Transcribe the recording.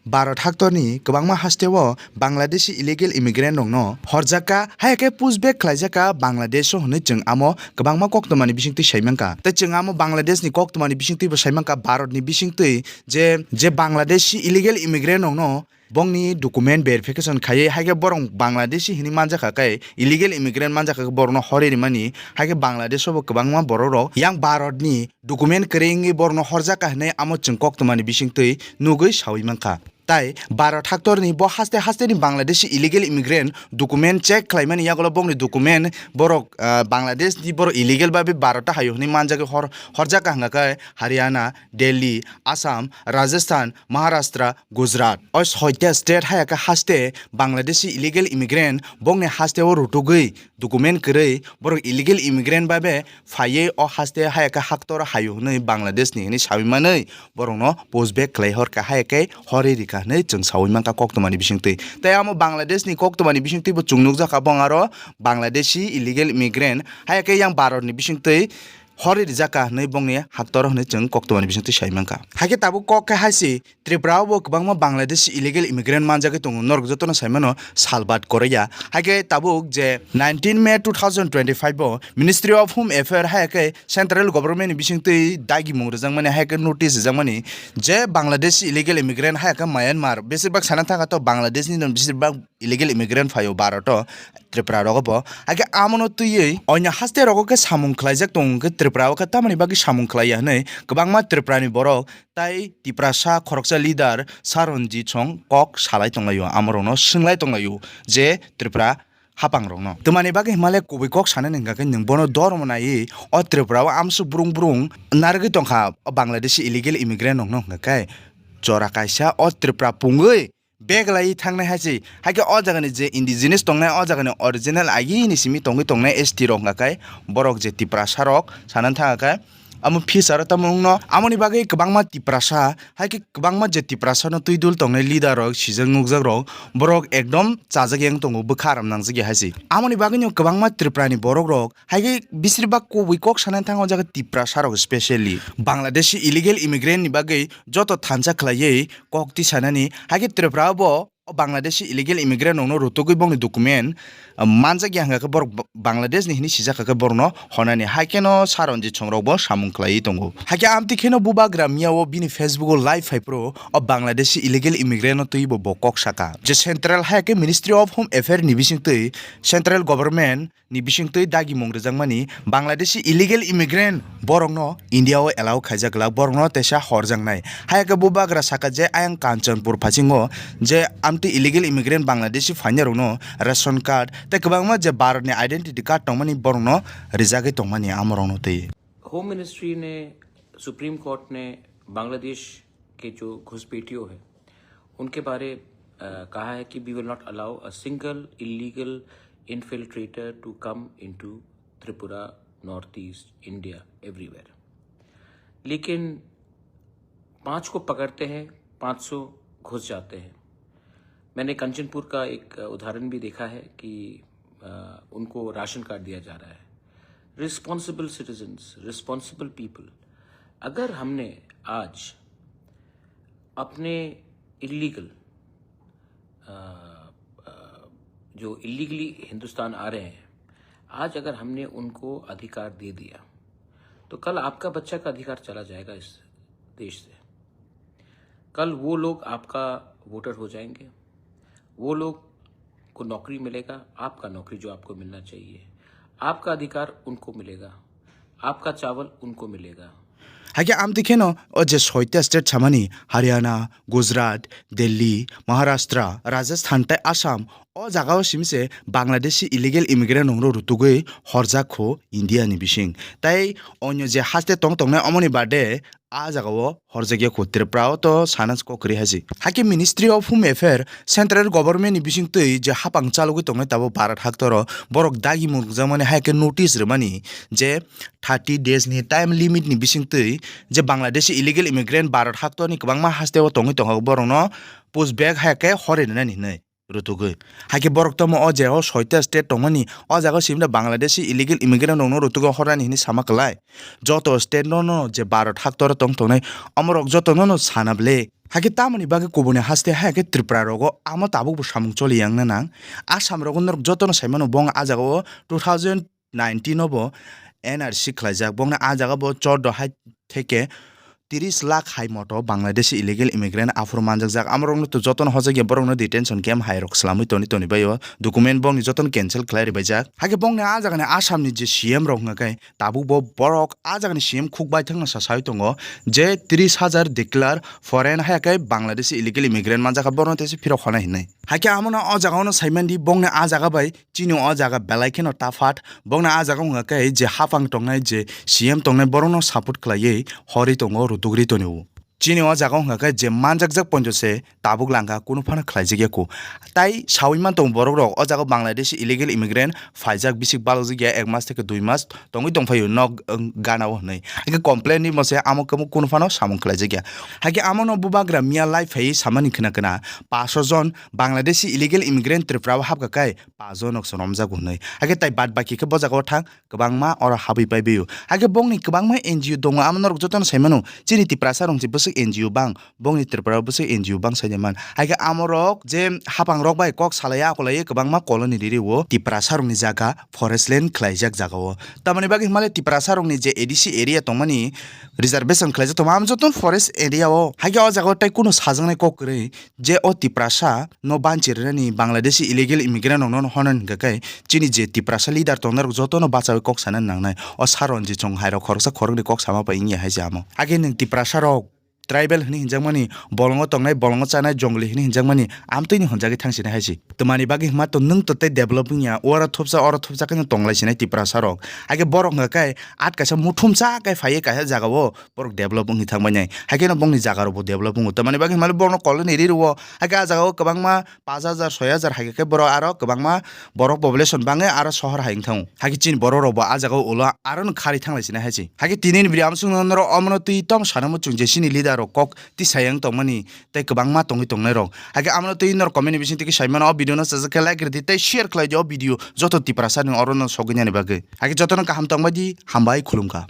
Barot haktorni kwbangma hasteo Bangladeshi illegal immigrant rokno horjaka haike pushback khlaijaka Bangladesh o hinui chung amo kwbangma koktomani bisingtwi saimangka tei chung amo Bangladesh ni koktomani bisingtwi bo saimangka Bharat ni bisingtwi je Bangladeshi illegal immigrant rokno bongni document verification khaiye haike borong Bangladeshi hini manjaka kai illegal immigrant manjaka borno horiri mani haike Bangladesh bo kwbangma borok rok yang Bharat ni document kringi borno horjaka hinai amo chung koktomani bisingtwi nugui sawi mangka tai Bharat haktorni bo haste ni Bangladeshi illegal immigrant document check khlaimani yagolo bongni document borok Bangladesh ni borok illegal babe Bharata hayo ni manjage horjaka hangaka Haryana Delhi Assam Rajasthan Maharashtra Gujarat o soita state hayaka haste Bangladeshi illegal immigrant bongni haste o rutugui document krei borok illegal immigrant babe phaye o haste hayaka haktor hayo ni Bangladesh ni sabimanai borokno postback khlaihor ka hayake horiri nei chung sawi mangka koktomani bisingtwi tai amo Bangladesh ni koktomani bisingtwi bo chung nugjaka bong aro Bangladeshi illegal immigrant hayake yang Bharat ni bisingtwi hori rijaka nei bongni haktor hne chung koktomani bisingtwi saimangka hake tabu kok haisi Tripura bo kwbangma Bangladeshi illegal immigrant manjake tongo norg jotona saimano salbat korea hake tabu je 19 May 2025 bo Ministry of Home Affairs hake central government ni bisingtwi dagi mungrejang mane hake notice jangmani je Bangladeshi illegal immigrant hake Myanmar besibak sana thaka to Bangladesh ni besibak illegal immigrant phayo Bharato Tripura rogo hake amono tuye onya haste rogo ke samung khlaijak tong ke Tripura ka tamani bagi samung khlaiya nei kwbangma Tripura ni borok tai Tiprasa khoroksa leader Saronji Chong kok salai tonglayo amorono singlai tonglayo je Tripura hapang rongno tumani bagi Himalaya kubi kok sana nengka ke ningbono dormonai o Tripura amsu burung nargi tongkha Bangladeshi illegal immigrant rongno ngakai chora kaisa o Tripura pungoi beglai thangnai haisi hake o jagani je indigenous tongnai o jagani original agi ni simi tongnai ST rok ngakai borok je Tiprasa rok sanan thangaka amo fisar tamungno amoni bagai kwbangma Tiprasa hake kwbangma je Tiprasa no tuidul tongnai leader rok sijang nugjak rok borok ekdom chajagyang tongo bukharam nangjagi haisi amoni bagai no kwbangma Tripura ni borok rok hake bisirbak kubui kok sanan thang o jaga Tiprasa rok specially Bangladeshi illegal immigrant ni bagai joto thansa khlaiye kokti sanani hake Tripura bo Bangladeshi illegal immigrant no rutugui bongni document manjak yanga ka borok Bangladesh ni hini sijaka ka borno honani hakeno Saronji Chongrok bo samung khlai tongo hake amti kheno buba gramia o bini Facebook o live hai pro o Bangladeshi illegal immigrant no tuibo bokok saka je central hake Ministry of Home Affairs ni bisingtui central government ni bisingtui dagi mongrejangmani Bangladeshi illegal immigrant borok no India o allow khaijakla borok no tesa horjangnai hake buba gra saka je ayang Kanchanpur phasingo je amti illegal immigrant Bangladeshi fainaro no ration card te kwbangma je Bharat ni identity card tongmani borok no rijage tongmani amorong no tei home ministry ने supreme court ने बांग्लादेश के जो घुसपैठियों है उनके बारे कहा है कि we will not allow a single illegal infiltrator to come into Tripura north east India everywhere लेकिन 5 को पकड़ते हैं 500 घुस जाते हैं मैंने कंचनपुर का एक उदाहरण भी देखा है कि उनको राशन कार्ड दिया जा रहा है रिस्पॉन्सिबल सिटीजन्स रिस्पॉन्सिबल पीपल अगर हमने आज अपने इलीगल जो इलीगली हिंदुस्तान आ रहे हैं आज अगर हमने उनको अधिकार दे दिया तो कल आपका बच्चा का अधिकार चला जाएगा इस देश से कल वो लोग आपका वोटर हो जाएंगे वो लोग को नौकरी मिलेगा आपका नौकरी जो आपको मिलना चाहिए आपका अधिकार उनको मिलेगा आपका चावल उनको मिलेगा hake amti kheno o je soita state chamani Haryana Gujarat Delhi Maharashtra Rajasthan tai Assam o jagao simse Bangladeshi illegal immigrant nongro rutugui horjakho India ni bising tai onyo je haste tongnai amoni bade a jagao horjagya ko Tripura to sanas ko kri haji hake Ministry of Home Affairs central government ni bising tui je hapang chalugui tongnai tabo Bharat haktoro borok dagi mukjamani hake notice remani je 30 days ni time limit ni bising tui je Bangladeshi illegal immigrant Bharat hakto ni kwbangma haste o tongi tongo borok no pushback hake hore nani nei rutugu haike borok tomo o jao soita state tongmani o jaga simda Bangladeshi illegal immigrant nongno rutugu horani hini samaklai joto state no je Bharat haktor tong tongnai amorok joto no sanable haike tamani bage kubuni haste haike Tripura rogo amo tabuk bu samung choli yang nang Assam rogo norok joto no saimano bong a jaga o 2019 obo NRC khlaijak bongna a jaga bo 14 hai থেকে 30 lakh high মতো Bangladeshi illegal immigrant আফর মানজাক আমরং তো যতন হজাগে বরং detention camp high rock সালামি Toni by document বং যতন cancel খালাই বাইজাক হাগে বং না আজাগানে আসামনি যে সিএম রক নাকাই তাবু ব বরক আজাগানে সিএম খুকবাই থাংনা সাসাই দङ যে 30,000 ডিক্লার ফরেন হায়াকাই বাংলাদেশি ইলিগেল ইমিগ্রেন্ট মানজাকা বরং তেসি ফিরক হনা হিনাই হাকে আমনা অ জাগানো সাইমানদি বং না আজাগা বাই চিনি অ জাগা বেলাইকেন তাফাট বং না আজাগা ngakai যে হাফাং টংনাই যে সিএম টংনাই বরং সাপোর্ট খালাই হরি দङ rutukri toniu chini o jaga ngakai je manjakjak ponjose tabuk langka kuno phana khlaijige ko tai sawiman tong borok rok o jaga Bangladeshi illegal immigrant faijak bisik balojigya 1 mas থেকে 2 mas tongui tongphayo nok ganao hnai ike complain ni mose amok kamu kuno phano samung khlaijigya hake amono bubagra mia life hei samani khina kana 500 jon Bangladeshi illegal immigrant tripra habka kai 5 jon ok sonomja gunai hake tai bad baki ke bojago thang kwbangma ora habi paibiu hake bongni kwbangma NGO dong amonor joton saimano chini tiprasa rongji bus NGO bang bongni tripra bus NGO bang saiman hake amorok je hapang rok bai kok salaya kolai kwbangma colony riwo tiprasa rongni jaga forest land khlaijak jagao tamani bagi himale tiprasa rongni je ADC area tongmani reservation khlaijak tomam joton forest area o hake o jaga tai kuno sajangnai kok rei je o tiprasa no banchirani Bangladeshi illegal immigrant non honan gakai chini je tiprasa leader tonar jotono bachawi kok sanan nangnai o saronji chong hairo khorsa khorongni kok sama pa ingya haijamo age ning tiprasa rok tribal hini hinjangmani bolongo tongnai bolongo chanai jongli hini hinjangmani amtoi ni honjagi thangsina haisi tomani bagi hima to nung to tai developing ya ora thopsa kan tonglaisina tiprasa rok age borok ngakai at kaisa muthumcha kai phaiye kaisa jagao borok developing hi thangmani hage no bongni jagaro bo developing tomani bagi hima borno colony riwo hage a jagao kwbangma 5000 6000 hage ke borok aro kwbangma borok population bangai aro sohor haing thang hage chin borok robo a jagao ulo aro khari thanglaisina haisi hage tinin bri amsung noro amno tui tom sanamu chungjesini leader kok ti sayang tongmani tai kwbangma tongi tongnai rok hage amno tui nor comment bising tiki saimano o video no sajak like redi tai share khlai jo video joto tiprasa ni orono sogini ni bage hage joto no kaham tongmadi hambai khulumka।